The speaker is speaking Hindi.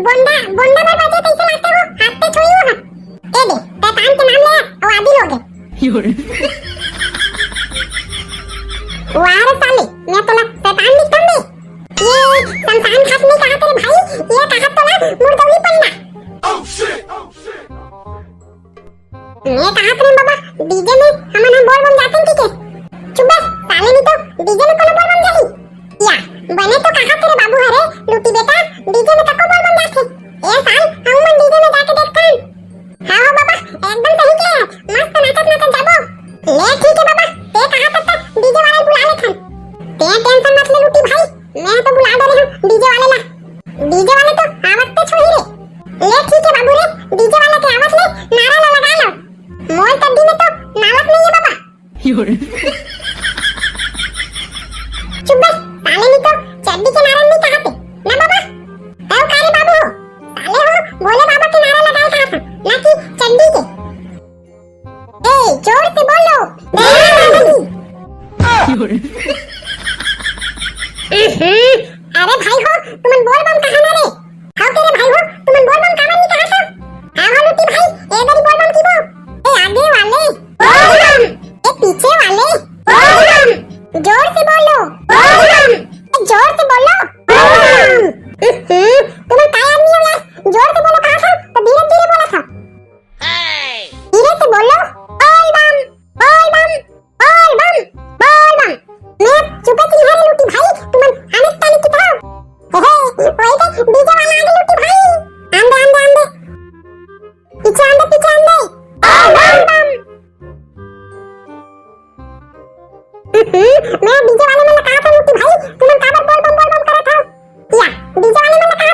बोंडा बोंडा में बजे कैसे लाते हो? हाथ पे छुई हो? ए दे शैतान के नाम ले और आदि लोगे। वाह साले, मैं तो शैतान निकल दे। ये शमशान घाट में कहा तेरे भाई, ये कहा तो ना मुर्दौली पन्ना। मैं कहा तेरे बाबा डीजे में हम बोल बम जाते हैं ठीक है। चुप बस साले, नहीं तो डीजे में कौन बोल बम जाही या बने तो कहा तेरे बाबू हरे लूटी बेटा डीजे में तको बोल बम जाते। ए साल हम मन डीजे में जाके देखते हैं। हां हो बाबा एकदम सही के मस्त नाचत नाचत जाबो। ले ठीक है बाबा, ते कहा तक डीजे वाले बुला ले खन। ते टेंशन मत ले लूटी भाई, मैं तो बुला दे रही हूं डीजे वाले ला। डीजे वाले तो आवत पे छोड़ी रे। ले ठीक है बाबू रे, डीजे वाले के आवत ले नारा ला लगा लो। मोल तड्डी में तो नावत नहीं है बाबा। चुप बस साले, नहीं तो चड्डी के नारा नहीं कहते ना बाबा। आओ कारे बाबू हो साले, हो बोले बाबा के नारा लगाए कहा था ना कि चड्डी के। ए जोर से बोलो। अरे भाई हो तुमन बोल बम कहा ना रे? हां तेरे भाई हो तुमन बोल बम कहा नहीं कहा था? हां हो लूटी भाई, ए दरी बोल बम की बो। ए आगे वाले बोल बम, ए पीछे वाले बोल बम, जोर से बोलो बोल बम, जोर से बोलो बोल बम। तुम्हें काय आदमी हो यार, जोर से बोलो कहा था तो धीरे धीरे बोला था। धीरे से बोलो बोल बम बोल बम बोल बम बोल बम। मैं चुप थी हरे लूटी भाई, तुमन हमें ताली की था। हे वही तो डीजे वाला आगे लूटी भाई, आंदे आंदे आंदे पीछे आंदे बोल बम बम। मैं डीजे वाले में कहा था लूटी भाई, तुमन काबर बोल बम करा था या डीजे वाले में कहा